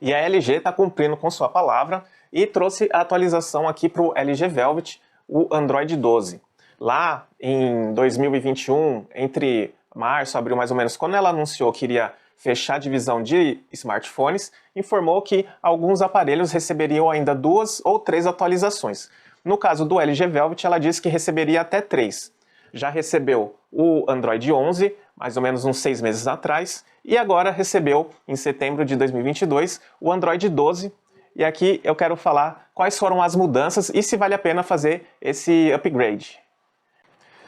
E a LG está cumprindo com sua palavra e trouxe a atualização aqui para o LG Velvet, o Android 12. Lá em 2021, entre março, abril mais ou menos, quando ela anunciou que iria fechar a divisão de smartphones, informou que alguns aparelhos receberiam ainda 2 ou 3 atualizações. No caso do LG Velvet, ela disse que receberia até 3. Já recebeu o Android 11, mais ou menos uns 6 meses atrás, e agora recebeu, em setembro de 2022, o Android 12. E aqui eu quero falar quais foram as mudanças e se vale a pena fazer esse upgrade.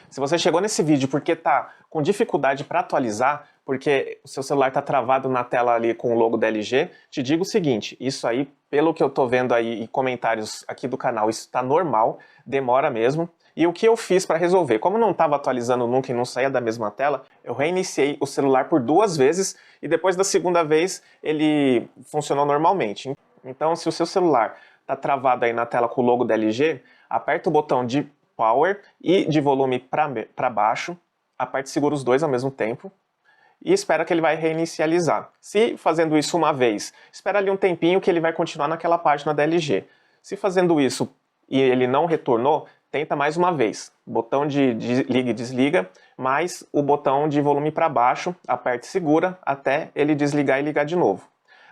Se você chegou nesse vídeo porque está com dificuldade para atualizar, porque o seu celular está travado na tela ali com o logo da LG, te digo o seguinte, isso aí, pelo que eu estou vendo aí em comentários aqui do canal, isso está normal, demora mesmo. E o que eu fiz para resolver? Como não estava atualizando nunca e não saía da mesma tela, eu reiniciei o celular por 2 vezes e depois da segunda vez ele funcionou normalmente. Então, se o seu celular está travado aí na tela com o logo da LG, aperta o botão de Power e de volume para baixo, aperte segura os dois ao mesmo tempo e espera que ele vai reinicializar. Se fazendo isso uma vez, espera ali um tempinho que ele vai continuar naquela página da LG. Se fazendo isso e ele não retornou, tenta mais uma vez. Botão de liga e desliga, mais o botão de volume para baixo, aperte e segura até ele desligar e ligar de novo.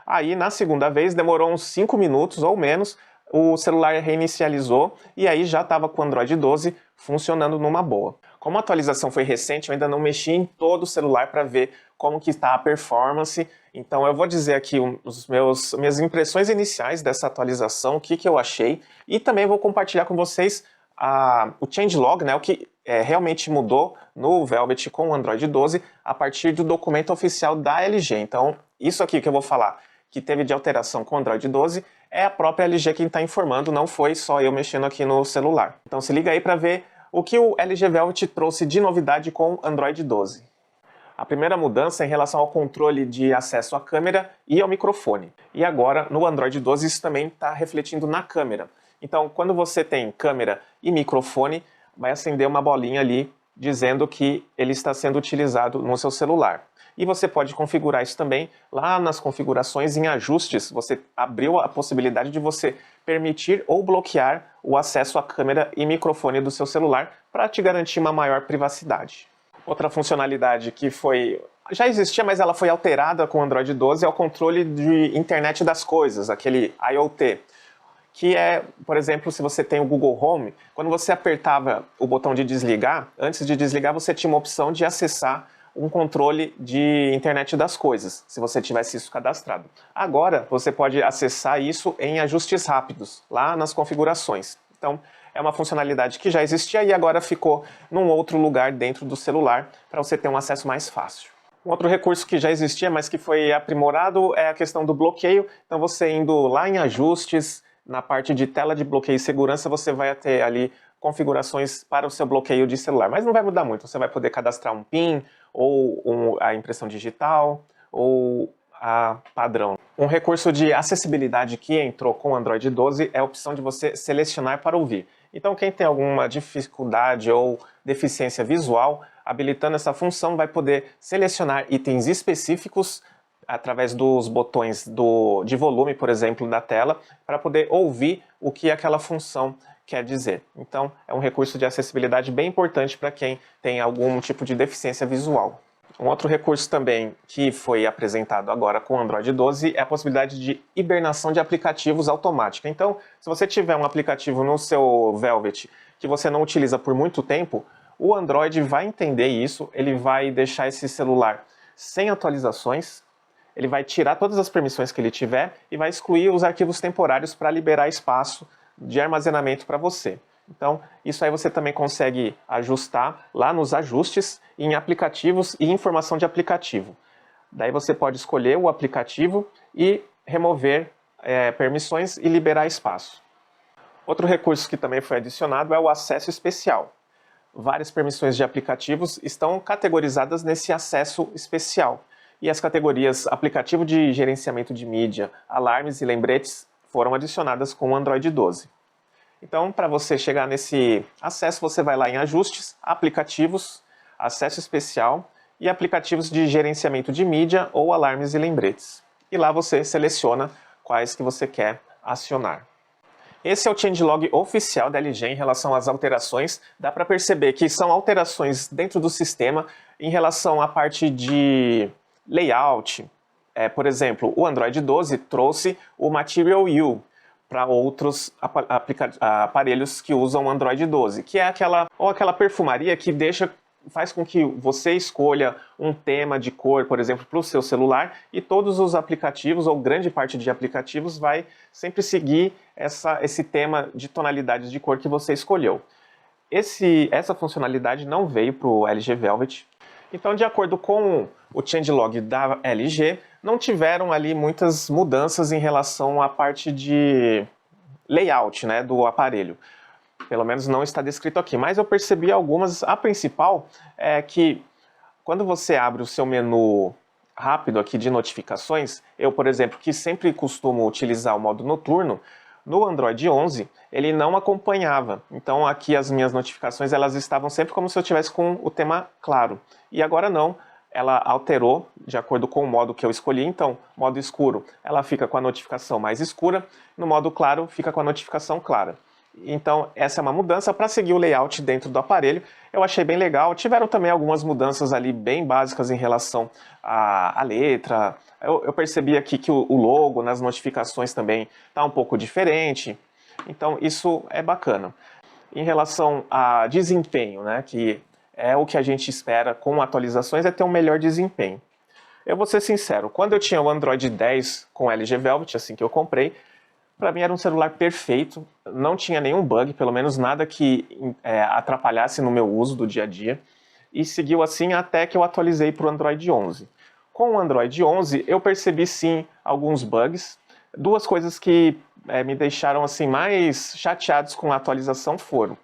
Aí na segunda vez demorou uns 5 minutos ou menos, o celular reinicializou e aí já estava com o Android 12 funcionando numa boa. Como a atualização foi recente, eu ainda não mexi em todo o celular para ver como que está a performance, então eu vou dizer aqui minhas impressões iniciais dessa atualização, o que eu achei, e também vou compartilhar com vocês o changelog, né, o que realmente mudou no Velvet com o Android 12 a partir do documento oficial da LG. Então isso aqui que eu vou falar que teve de alteração com o Android 12 é a própria LG quem está informando, não foi só eu mexendo aqui no celular. Então se liga aí para ver o que o LG Velvet trouxe de novidade com o Android 12. A primeira mudança é em relação ao controle de acesso à câmera e ao microfone. E agora, no Android 12, isso também está refletindo na câmera. Então, quando você tem câmera e microfone, vai acender uma bolinha ali dizendo que ele está sendo utilizado no seu celular. E você pode configurar isso também lá nas configurações em ajustes. Você abriu a possibilidade de você permitir ou bloquear o acesso à câmera e microfone do seu celular para te garantir uma maior privacidade. Outra funcionalidade que já existia, mas ela foi alterada com o Android 12 é o controle de internet das coisas, aquele IoT. Que é, por exemplo, se você tem o Google Home, quando você apertava o botão de desligar, antes de desligar você tinha uma opção de acessar um controle de internet das coisas, se você tivesse isso cadastrado. Agora você pode acessar isso em ajustes rápidos, lá nas configurações. Então é uma funcionalidade que já existia e agora ficou num outro lugar dentro do celular para você ter um acesso mais fácil. Um outro recurso que já existia, mas que foi aprimorado, é a questão do bloqueio. Então você indo lá em ajustes, na parte de tela de bloqueio e segurança, você vai ter ali configurações para o seu bloqueio de celular. Mas não vai mudar muito, você vai poder cadastrar um PIN, ou a impressão digital, ou a padrão. Um recurso de acessibilidade que entrou com o Android 12 é a opção de você selecionar para ouvir. Então quem tem alguma dificuldade ou deficiência visual, habilitando essa função vai poder selecionar itens específicos através dos botões de volume, por exemplo, da tela, para poder ouvir o que aquela função quer dizer. Então, é um recurso de acessibilidade bem importante para quem tem algum tipo de deficiência visual. Um outro recurso também que foi apresentado agora com o Android 12 é a possibilidade de hibernação de aplicativos automática. Então, se você tiver um aplicativo no seu Velvet que você não utiliza por muito tempo, o Android vai entender isso, ele vai deixar esse celular sem atualizações, ele vai tirar todas as permissões que ele tiver e vai excluir os arquivos temporários para liberar espaço de armazenamento para você. Então, isso aí você também consegue ajustar lá nos ajustes, em aplicativos e informação de aplicativo. Daí você pode escolher o aplicativo e remover permissões e liberar espaço. Outro recurso que também foi adicionado é o acesso especial. Várias permissões de aplicativos estão categorizadas nesse acesso especial. E as categorias aplicativo de gerenciamento de mídia, alarmes e lembretes foram adicionadas com o Android 12. Então, para você chegar nesse acesso, você vai lá em ajustes, aplicativos, acesso especial e aplicativos de gerenciamento de mídia ou alarmes e lembretes. E lá você seleciona quais que você quer acionar. Esse é o changelog oficial da LG em relação às alterações. Dá para perceber que são alterações dentro do sistema em relação à parte de layout. Por exemplo, o Android 12 trouxe o Material U para outros aparelhos que usam o Android 12, que é aquela perfumaria que faz com que você escolha um tema de cor, por exemplo, para o seu celular, e todos os aplicativos, ou grande parte de aplicativos, vai sempre seguir esse tema de tonalidades de cor que você escolheu. Essa funcionalidade não veio para o LG Velvet. Então, de acordo com o changelog da LG, não tiveram ali muitas mudanças em relação à parte de layout, né, do aparelho. Pelo menos não está descrito aqui, mas eu percebi algumas. A principal é que quando você abre o seu menu rápido aqui de notificações, eu, por exemplo, que sempre costumo utilizar o modo noturno, no Android 11 ele não acompanhava. Então aqui as minhas notificações elas estavam sempre como se eu estivesse com o tema claro. E agora não, ela alterou de acordo com o modo que eu escolhi. Então, modo escuro, ela fica com a notificação mais escura, no modo claro fica com a notificação clara. Então, essa é uma mudança para seguir o layout dentro do aparelho. Eu achei bem legal. Tiveram também algumas mudanças ali bem básicas em relação à letra. Eu percebi aqui que o logo nas notificações também está um pouco diferente. Então, isso é bacana. Em relação a desempenho, né, que é o que a gente espera com atualizações, é ter um melhor desempenho. Eu vou ser sincero, quando eu tinha o Android 10 com LG Velvet, assim que eu comprei, para mim era um celular perfeito, não tinha nenhum bug, pelo menos nada que atrapalhasse no meu uso do dia a dia, e seguiu assim até que eu atualizei para o Android 11. Com o Android 11 eu percebi sim alguns bugs. Duas coisas que me deixaram assim mais chateados com a atualização foram: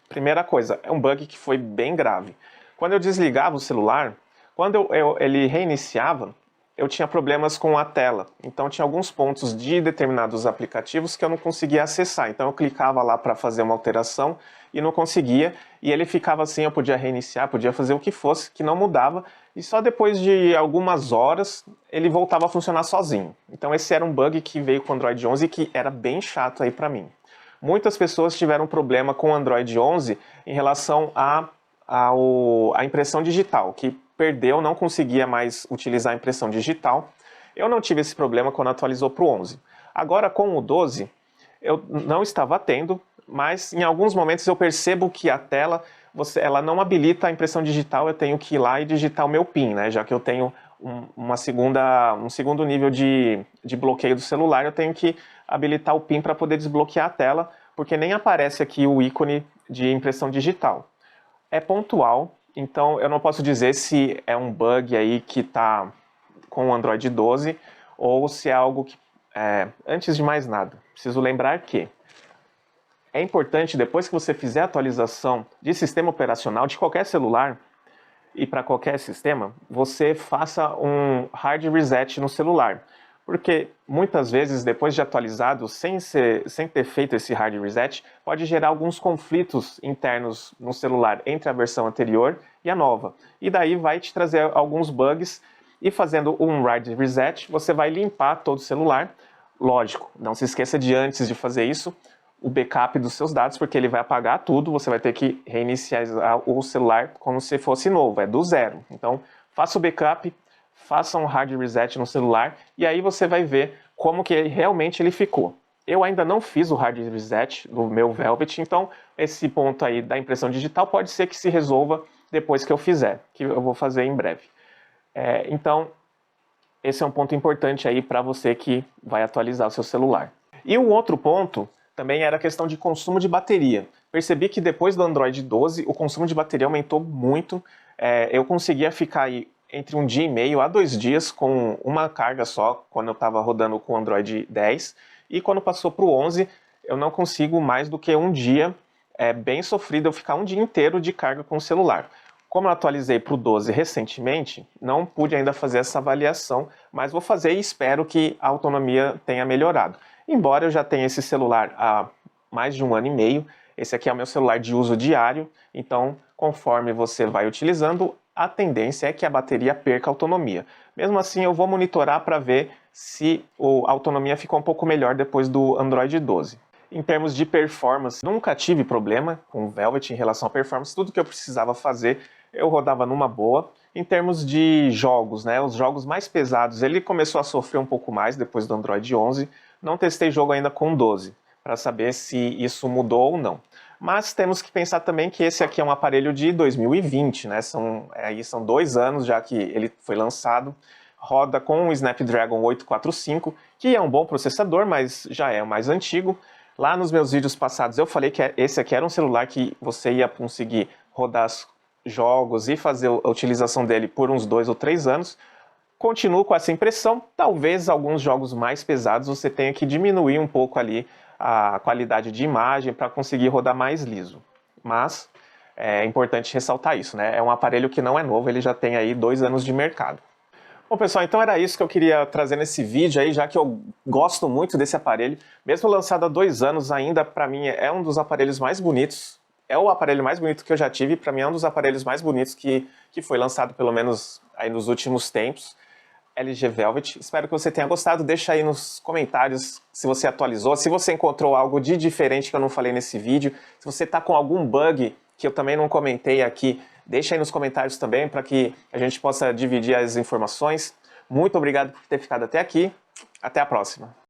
primeira coisa, é um bug que foi bem grave. Quando eu desligava o celular, quando ele reiniciava, eu tinha problemas com a tela. Então tinha alguns pontos de determinados aplicativos que eu não conseguia acessar. Então eu clicava lá para fazer uma alteração e não conseguia. E ele ficava assim, eu podia reiniciar, podia fazer o que fosse, que não mudava. E só depois de algumas horas ele voltava a funcionar sozinho. Então esse era um bug que veio com o Android 11 e que era bem chato aí para mim. Muitas pessoas tiveram problema com o Android 11 em relação à impressão digital, que perdeu, não conseguia mais utilizar a impressão digital. Eu não tive esse problema quando atualizou para o 11. Agora com o 12, eu não estava tendo, mas em alguns momentos eu percebo que a tela, ela não habilita a impressão digital, eu tenho que ir lá e digitar o meu PIN, né? Já que eu tenho um segundo nível de bloqueio do celular, eu tenho que habilitar o PIN para poder desbloquear a tela, porque nem aparece aqui o ícone de impressão digital. É pontual, então eu não posso dizer se é um bug aí que está com o Android 12 ou se é algo que... antes de mais nada, preciso lembrar que é importante, depois que você fizer a atualização de sistema operacional de qualquer celular e para qualquer sistema, você faça um hard reset no celular. Porque muitas vezes, depois de atualizado, sem ter feito esse hard reset, pode gerar alguns conflitos internos no celular entre a versão anterior e a nova. E daí vai te trazer alguns bugs, e fazendo um hard reset, você vai limpar todo o celular. Lógico, não se esqueça de, antes de fazer isso, o backup dos seus dados, porque ele vai apagar tudo, você vai ter que reiniciar o celular como se fosse novo, é do zero. Então, faça o backup, faça um hard reset no celular e aí você vai ver como que realmente ele ficou. Eu ainda não fiz o hard reset no meu Velvet, então esse ponto aí da impressão digital pode ser que se resolva depois que eu fizer, que eu vou fazer em breve. Então, esse é um ponto importante aí para você que vai atualizar o seu celular. E um outro ponto também era a questão de consumo de bateria. Percebi que depois do Android 12 o consumo de bateria aumentou muito. Eu conseguia ficar aí entre 1 dia e meio a 2 dias com uma carga só, quando eu estava rodando com o Android 10, e quando passou para o 11, eu não consigo mais do que 1 dia. É bem sofrido eu ficar 1 dia inteiro de carga com o celular. Como eu atualizei para o 12 recentemente, não pude ainda fazer essa avaliação, mas vou fazer e espero que a autonomia tenha melhorado. Embora eu já tenha esse celular há mais de 1 ano e meio, esse aqui é o meu celular de uso diário, então conforme você vai utilizando, a tendência é que a bateria perca autonomia. Mesmo assim, eu vou monitorar para ver se a autonomia ficou um pouco melhor depois do Android 12. Em termos de performance, nunca tive problema com o Velvet em relação à performance. Tudo que eu precisava fazer, eu rodava numa boa. Em termos de jogos, né, os jogos mais pesados, ele começou a sofrer um pouco mais depois do Android 11. Não testei jogo ainda com 12, para saber se isso mudou ou não. Mas temos que pensar também que esse aqui é um aparelho de 2020, né? São 2 anos já que ele foi lançado. Roda com o Snapdragon 845, que é um bom processador, mas já é o mais antigo. Lá nos meus vídeos passados eu falei que esse aqui era um celular que você ia conseguir rodar jogos e fazer a utilização dele por uns 2 ou 3 anos. Continuo com essa impressão. Talvez alguns jogos mais pesados você tenha que diminuir um pouco ali a qualidade de imagem para conseguir rodar mais liso. Mas é importante ressaltar isso, né? É um aparelho que não é novo, ele já tem aí 2 anos de mercado. Bom, pessoal, então era isso que eu queria trazer nesse vídeo aí, já que eu gosto muito desse aparelho. Mesmo lançado há 2 anos, ainda para mim é um dos aparelhos mais bonitos. É o aparelho mais bonito que eu já tive, para mim é um dos aparelhos mais bonitos que foi lançado, pelo menos aí nos últimos tempos. LG Velvet. Espero que você tenha gostado. Deixa aí nos comentários se você atualizou, se você encontrou algo de diferente que eu não falei nesse vídeo, se você está com algum bug que eu também não comentei aqui, deixa aí nos comentários também para que a gente possa dividir as informações. Muito obrigado por ter ficado até aqui. Até a próxima.